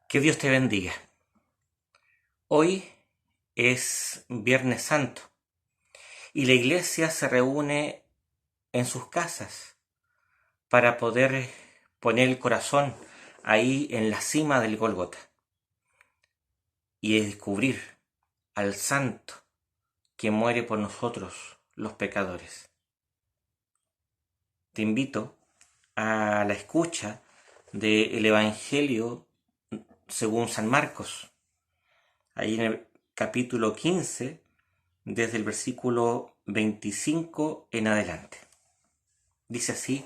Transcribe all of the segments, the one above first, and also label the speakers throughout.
Speaker 1: Que Dios te bendiga. Hoy es Viernes Santo y la iglesia se reúne en sus casas para poder poner el corazón ahí en la cima del Gólgota y descubrir al Santo que muere por nosotros los pecadores. Te invito a la escucha del Evangelio según San Marcos, ahí en el capítulo 15, desde el versículo 25 en adelante. Dice así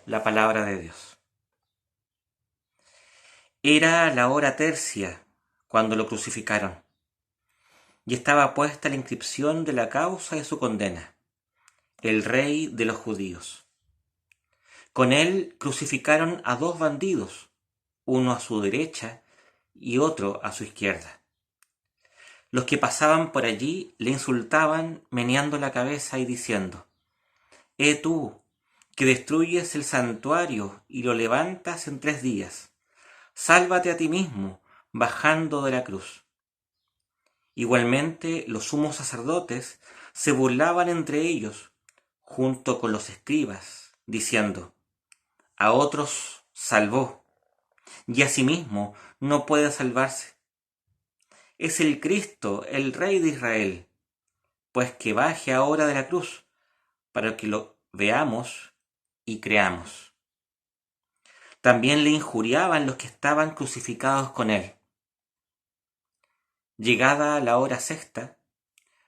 Speaker 1: la palabra de Dios. Era la hora tercia cuando lo crucificaron, y estaba puesta la inscripción de la causa de su condena: el Rey de los judíos. Con él crucificaron a dos bandidos, uno a su derecha y otro a su izquierda. Los que pasaban por allí le insultaban meneando la cabeza y diciendo: tú, que destruyes el santuario y lo levantas en 3 días, sálvate a ti mismo, bajando de la cruz. Igualmente los sumos sacerdotes se burlaban entre ellos, junto con los escribas, diciendo: a otros salvó, y a sí mismo no puede salvarse. Es el Cristo, el Rey de Israel. Pues que baje ahora de la cruz, para que lo veamos y creamos. También le injuriaban los que estaban crucificados con él. Llegada la hora sexta,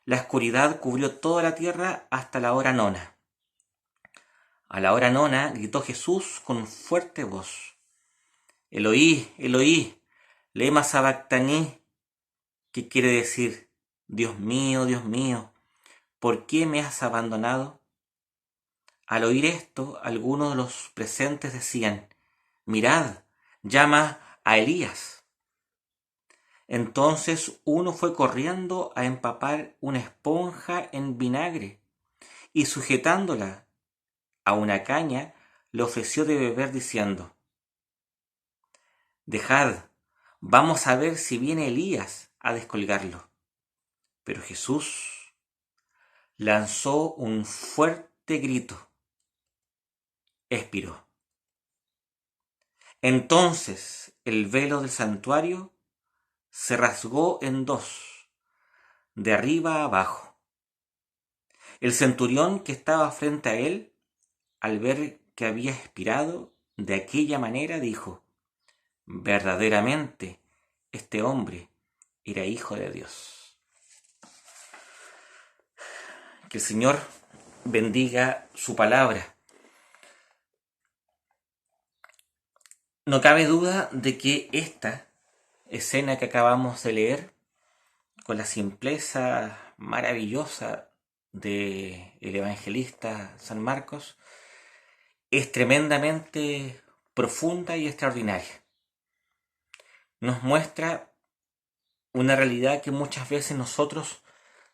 Speaker 1: la oscuridad cubrió toda la tierra hasta la hora nona. A la hora nona gritó Jesús con fuerte voz: Eloí, Eloí, lema sabactaní, que quiere decir: Dios mío, ¿por qué me has abandonado? Al oír esto, algunos de los presentes decían: mirad, llama a Elías. Entonces uno fue corriendo a empapar una esponja en vinagre y, sujetándola a una caña, le ofreció de beber diciendo: dejad, vamos a ver si viene Elías a descolgarlo. Pero Jesús lanzó un fuerte grito, expiró. Entonces el velo del santuario se rasgó en dos, de arriba a abajo. El centurión que estaba frente a él, al ver que había expirado de aquella manera, dijo: verdaderamente, este hombre era hijo de Dios. Que el Señor bendiga su palabra. No cabe duda de que esta escena que acabamos de leer, con la simpleza maravillosa del evangelista San Marcos, es tremendamente profunda y extraordinaria. Nos muestra una realidad que muchas veces nosotros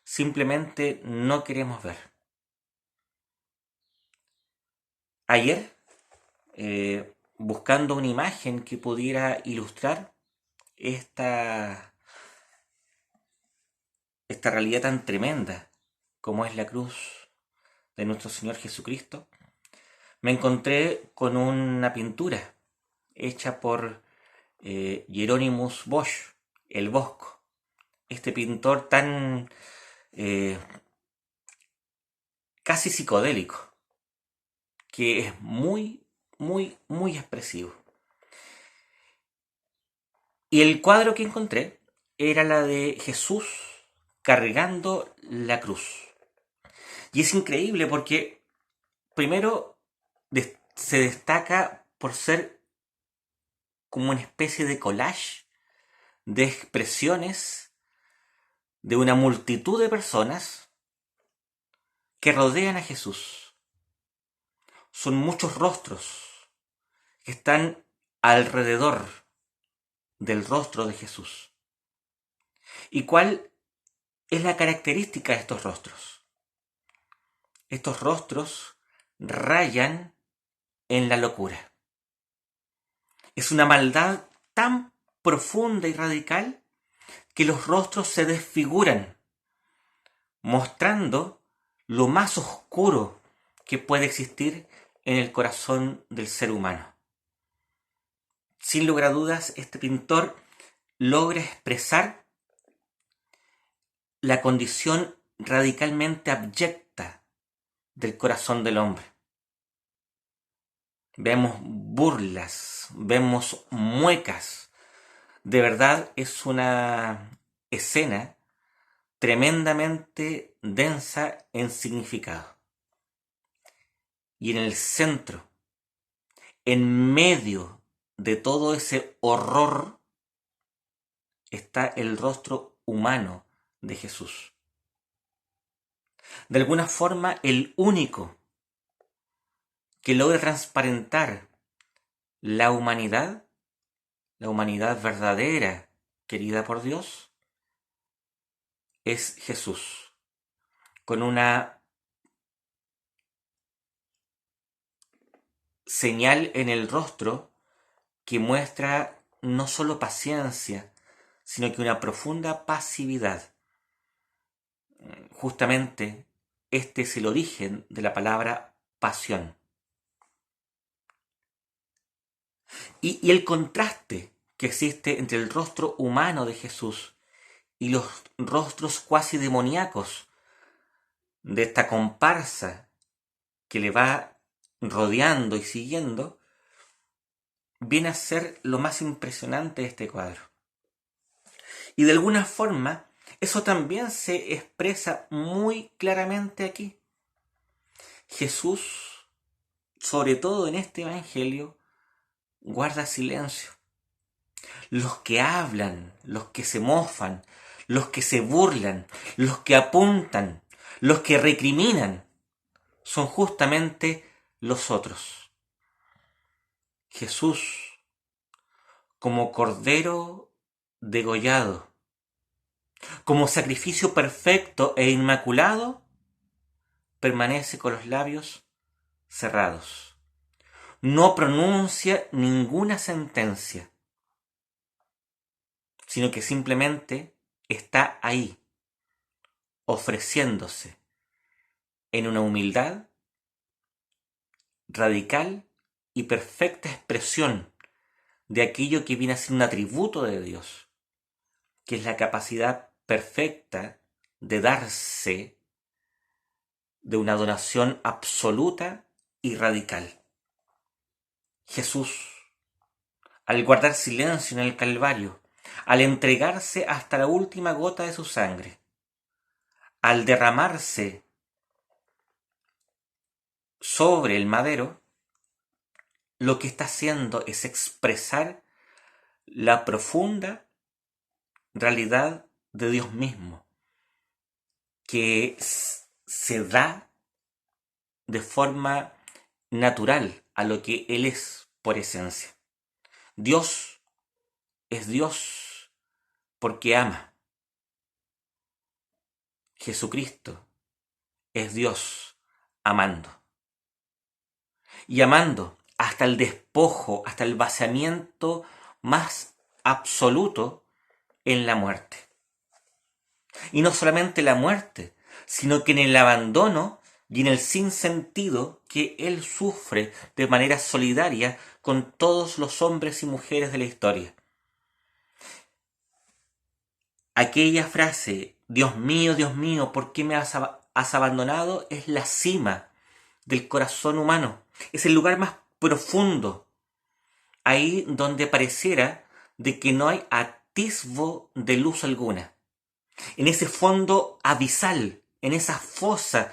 Speaker 1: simplemente no queremos ver. Ayer, buscando una imagen que pudiera ilustrar esta realidad tan tremenda como es la cruz de nuestro Señor Jesucristo, me encontré con una pintura hecha por Hieronymus Bosch, el Bosco, este pintor tan casi psicodélico, que es muy expresivo. Y el cuadro que encontré era la de Jesús cargando la cruz. Y es increíble porque, primero, se destaca por ser como una especie de collage de expresiones de una multitud de personas que rodean a Jesús. Son muchos rostros que están alrededor del rostro de Jesús. ¿Y cuál es la característica de estos rostros? Estos rostros rayan en la locura. Es una maldad tan profunda y radical que los rostros se desfiguran, mostrando lo más oscuro que puede existir en el corazón del ser humano. Sin lugar a dudas, este pintor logra expresar la condición radicalmente abyecta del corazón del hombre. Vemos burlas, vemos muecas. De verdad es una escena tremendamente densa en significado. Y en el centro, en medio de todo ese horror, está el rostro humano de Jesús. De alguna forma, el único que logra transparentar la humanidad verdadera, querida por Dios, es Jesús, con una señal en el rostro que muestra no solo paciencia, sino que una profunda pasividad. Justamente este es el origen de la palabra pasión. Y el contraste que existe entre el rostro humano de Jesús y los rostros cuasi demoníacos de esta comparsa que le va rodeando y siguiendo, viene a ser lo más impresionante de este cuadro. Y de alguna forma, eso también se expresa muy claramente aquí. Jesús, sobre todo en este evangelio, guarda silencio. Los que hablan, los que se mofan, los que se burlan, los que apuntan, los que recriminan, son justamente los otros. Jesús, como cordero degollado, como sacrificio perfecto e inmaculado, permanece con los labios cerrados. No pronuncia ninguna sentencia, sino que simplemente está ahí, ofreciéndose en una humildad radical y perfecta expresión de aquello que viene a ser un atributo de Dios, que es la capacidad perfecta de darse de una donación absoluta y radical. Jesús, al guardar silencio en el Calvario, al entregarse hasta la última gota de su sangre, al derramarse sobre el madero, lo que está haciendo es expresar la profunda realidad de Dios mismo, que se da de forma natural a lo que Él es por esencia. Dios es Dios porque ama. Jesucristo es Dios amando. Y amando hasta el despojo, hasta el vaciamiento más absoluto en la muerte. Y no solamente la muerte, sino que en el abandono y en el sinsentido que Él sufre de manera solidaria con todos los hombres y mujeres de la historia. Aquella frase, Dios mío, ¿por qué me has abandonado?, es la cima del corazón humano. Es el lugar más profundo, ahí donde pareciera de que no hay atisbo de luz alguna. En ese fondo abisal, en esa fosa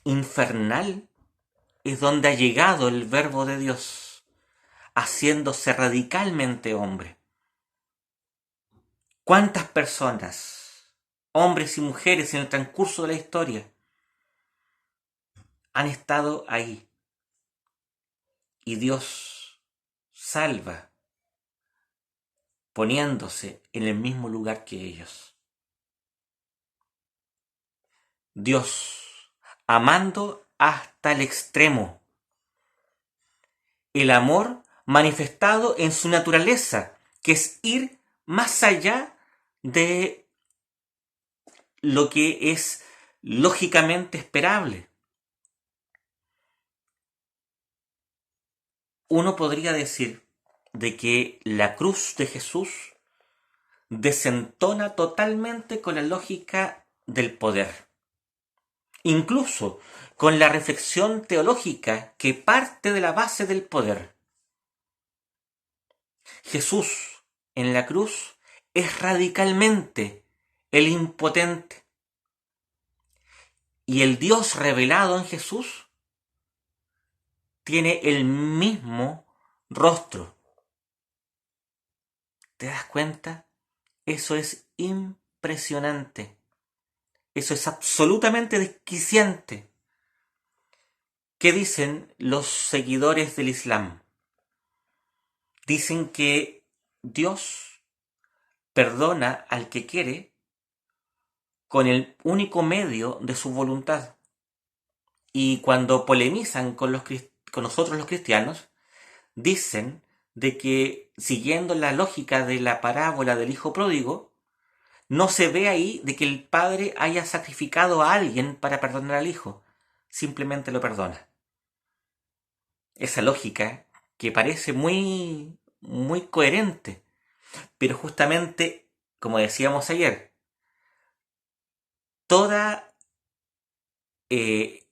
Speaker 1: infernal, es donde ha llegado el Verbo de Dios, haciéndose radicalmente hombre. ¿Cuántas personas, hombres y mujeres en el transcurso de la historia, han estado ahí? Y Dios salva poniéndose en el mismo lugar que ellos. Dios amando hasta el extremo. El amor manifestado en su naturaleza que es ir más allá de lo que es lógicamente esperable. Uno podría decir de que la cruz de Jesús desentona totalmente con la lógica del poder, incluso con la reflexión teológica que parte de la base del poder. Jesús en la cruz es radicalmente el impotente, y el Dios revelado en Jesús tiene el mismo rostro. ¿Te das cuenta? Eso es impresionante. Eso es absolutamente desquiciante. ¿Qué dicen los seguidores del Islam? Dicen que Dios perdona al que quiere con el único medio de su voluntad. Y cuando polemizan con nosotros los cristianos, dicen de que, siguiendo la lógica de la parábola del hijo pródigo, no se ve ahí de que el padre haya sacrificado a alguien para perdonar al hijo, simplemente lo perdona. Esa lógica que parece muy coherente, pero justamente, como decíamos ayer, toda, eh,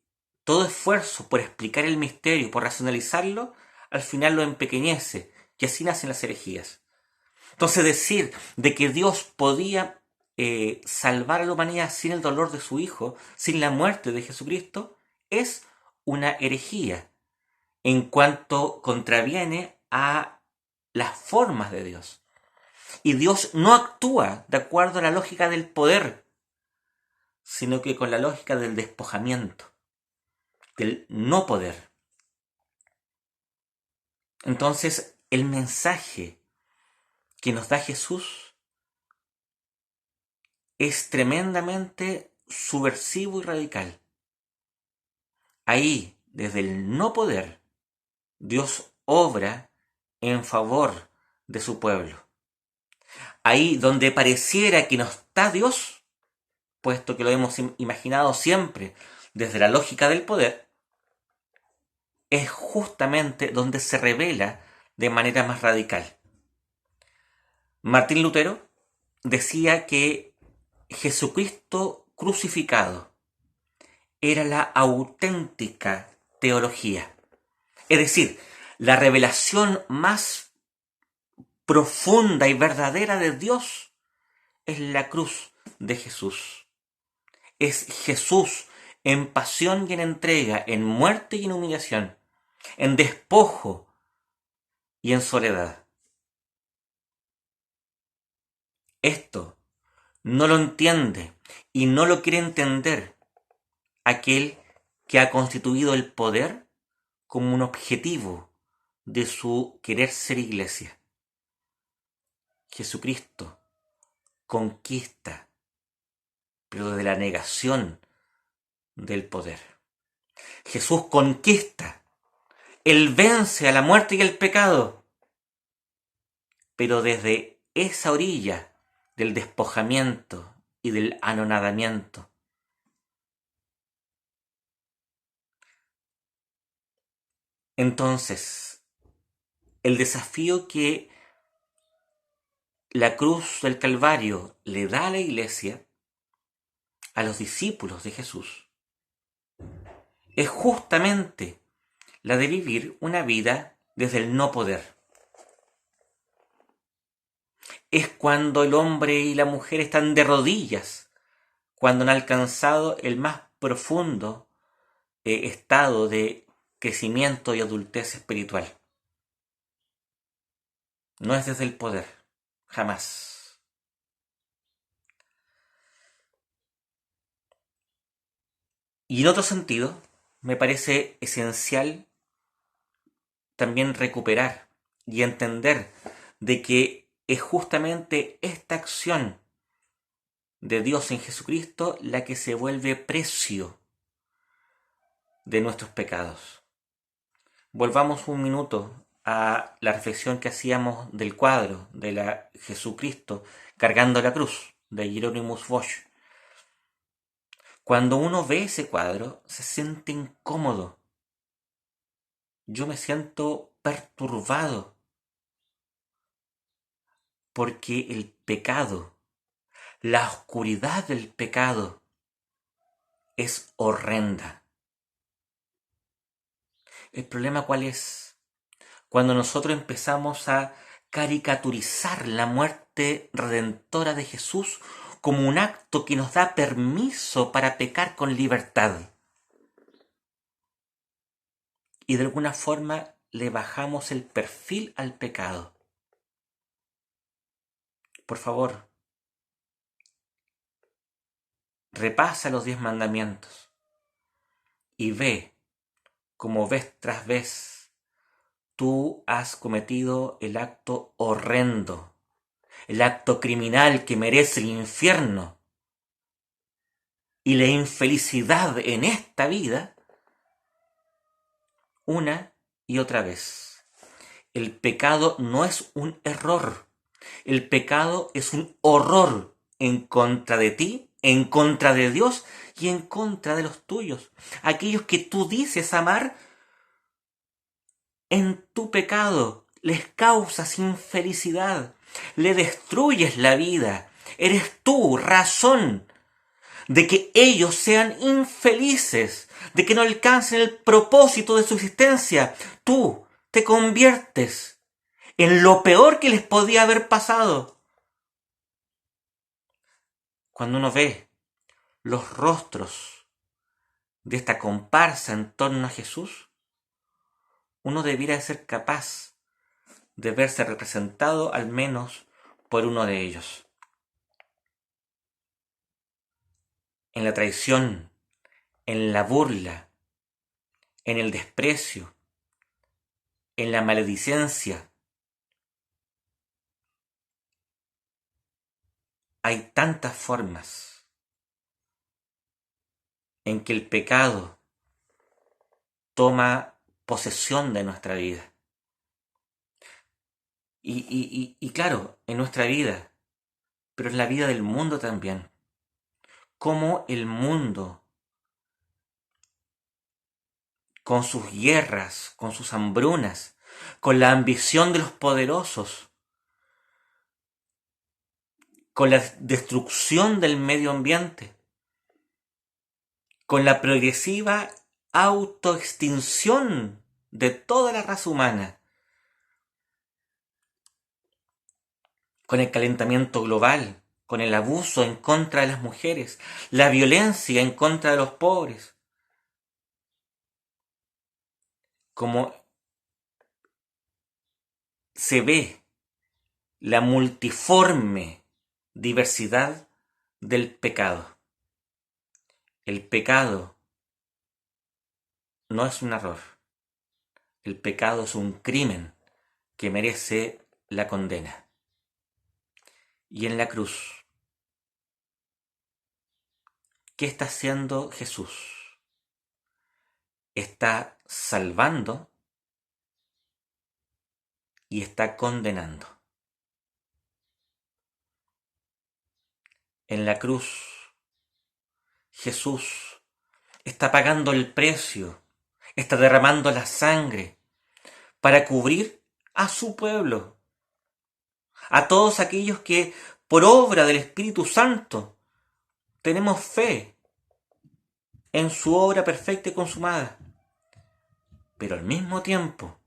Speaker 1: todo esfuerzo por explicar el misterio, por racionalizarlo, al final lo empequeñece, y así nacen las herejías. Entonces decir de que Dios podía salvar a la humanidad sin el dolor de su Hijo, sin la muerte de Jesucristo, es una herejía en cuanto contraviene a las formas de Dios. Y Dios no actúa de acuerdo a la lógica del poder, sino que con la lógica del despojamiento, del no poder. Entonces, el mensaje que nos da Jesús es tremendamente subversivo y radical. Ahí, desde el no poder, Dios obra en favor de su pueblo. Ahí donde pareciera que no está Dios, puesto que lo hemos imaginado siempre desde la lógica del poder, es justamente donde se revela de manera más radical. Martín Lutero decía que Jesucristo crucificado era la auténtica teología. Es decir, la revelación más profunda y verdadera de Dios es la cruz de Jesús. Es Jesús en pasión y en entrega, en muerte y en humillación, en despojo y en soledad. Esto no lo entiende y no lo quiere entender aquel que ha constituido el poder como un objetivo de su querer ser iglesia. Jesucristo conquista, pero de la negación del poder. Jesús conquista, Él vence a la muerte y el pecado, pero desde esa orilla del despojamiento y del anonadamiento. Entonces, el desafío que la cruz del Calvario le da a la iglesia, a los discípulos de Jesús, es justamente la de vivir una vida desde el no poder. Es cuando el hombre y la mujer están de rodillas, cuando han alcanzado el más profundo estado de crecimiento y adultez espiritual. No es desde el poder, jamás. Y en otro sentido, me parece esencial también recuperar y entender de que es justamente esta acción de Dios en Jesucristo la que se vuelve precio de nuestros pecados. Volvamos un minuto a la reflexión que hacíamos del cuadro de la Jesucristo cargando la cruz de Hieronymus Bosch. Cuando uno ve ese cuadro, se siente incómodo. Yo me siento perturbado porque el pecado, la oscuridad del pecado es horrenda. ¿El problema cuál es? Cuando nosotros empezamos a caricaturizar la muerte redentora de Jesús como un acto que nos da permiso para pecar con libertad. Y de alguna forma le bajamos el perfil al pecado. Por favor, repasa los 10 mandamientos y ve como vez tras vez tú has cometido el acto horrendo, el acto criminal que merece el infierno y la infelicidad en esta vida una y otra vez. El pecado no es un error, el pecado es un horror en contra de ti, en contra de Dios y en contra de los tuyos. Aquellos que tú dices amar, en tu pecado les causas infelicidad, le destruyes la vida. Eres tú razón de que ellos sean infelices, de que no alcancen el propósito de su existencia. Tú te conviertes en lo peor que les podía haber pasado. Cuando uno ve los rostros de esta comparsa en torno a Jesús, uno debiera ser capaz de verse representado al menos por uno de ellos. En la traición, en la burla, en el desprecio, en la maledicencia. Hay tantas formas en que el pecado toma posesión de nuestra vida. Y claro, en nuestra vida, pero en la vida del mundo también. Cómo el mundo, con sus guerras, con sus hambrunas, con la ambición de los poderosos, con la destrucción del medio ambiente, con la progresiva autoextinción de toda la raza humana, con el calentamiento global, con el abuso en contra de las mujeres, la violencia en contra de los pobres, como se ve la multiforme diversidad del pecado. El pecado no es un error. El pecado es un crimen que merece la condena. Y en la cruz, ¿qué está haciendo Jesús? Está salvando y está condenando. En la cruz, Jesús está pagando el precio, está derramando la sangre para cubrir a su pueblo, a todos aquellos que por obra del Espíritu Santo tenemos fe en su obra perfecta y consumada. Pero al mismo tiempo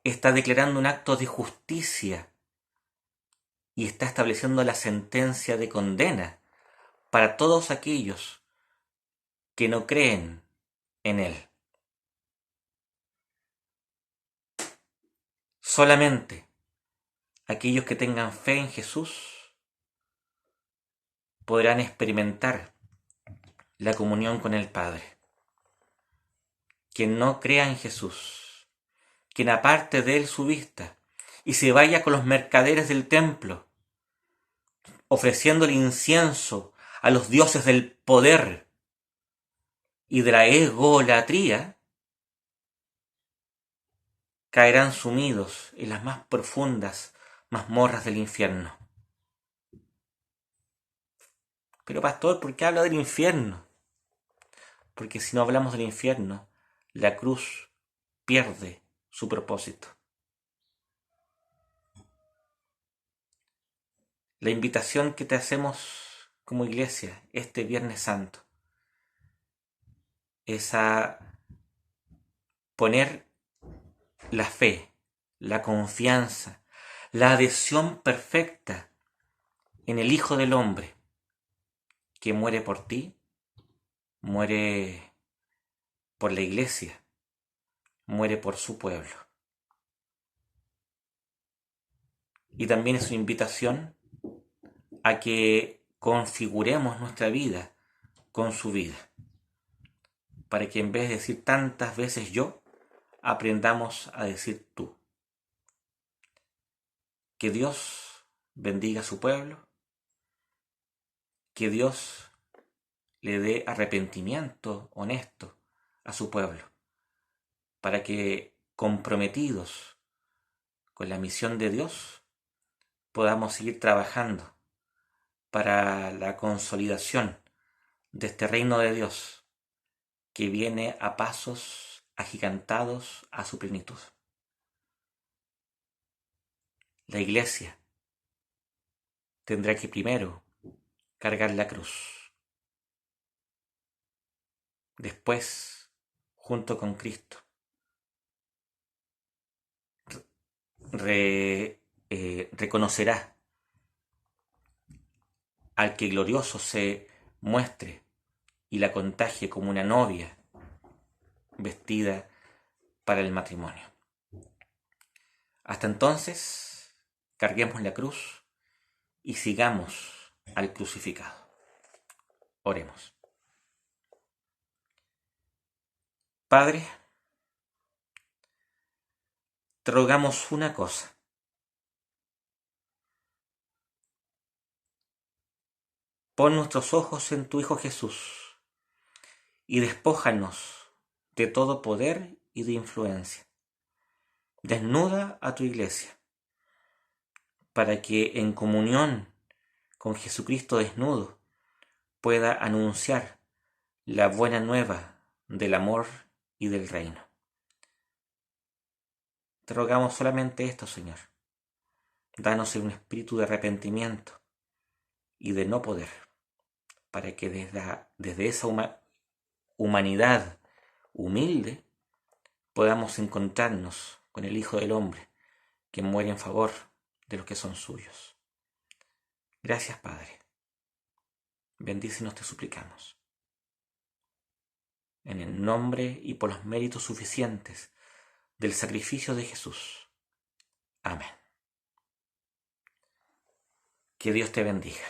Speaker 1: está declarando un acto de justicia y está estableciendo la sentencia de condena para todos aquellos que no creen en Él. Solamente aquellos que tengan fe en Jesús podrán experimentar la comunión con el Padre. Quien no crea en Jesús, quien aparte de Él su vista y se vaya con los mercaderes del templo, ofreciéndole incienso a los dioses del poder y de la egolatría, caerán sumidos en las más profundas mazmorras del infierno. Pero pastor, ¿por qué habla del infierno? Porque si no hablamos del infierno, la cruz pierde su propósito. La invitación que te hacemos como iglesia este Viernes Santo es a poner la fe, la confianza, la adhesión perfecta en el Hijo del Hombre, que muere por ti, muere por la iglesia, muere por su pueblo. Y también es una invitación a que configuremos nuestra vida con su vida, para que en vez de decir tantas veces yo, aprendamos a decir tú. Que Dios bendiga a su pueblo, que Dios le dé arrepentimiento honesto a su pueblo, para que comprometidos con la misión de Dios podamos seguir trabajando para la consolidación de este reino de Dios que viene a pasos agigantados a su plenitud. La iglesia tendrá que primero cargar la cruz, después, junto con Cristo, reconocerá al que glorioso se muestre y la contagie como una novia vestida para el matrimonio. Hasta entonces, carguemos la cruz y sigamos al crucificado. Oremos. Padre, te rogamos una cosa. Pon nuestros ojos en tu Hijo Jesús y despójanos de todo poder y de influencia. Desnuda a tu iglesia para que en comunión con Jesucristo desnudo pueda anunciar la buena nueva del amor y del reino. Te rogamos solamente esto, Señor. Danos un espíritu de arrepentimiento y de no poder, para que desde esa humanidad humilde podamos encontrarnos con el Hijo del Hombre, que muere en favor de los que son suyos. Gracias, Padre. Bendícenos, te suplicamos. En el nombre y por los méritos suficientes del sacrificio de Jesús. Amén. Que Dios te bendiga.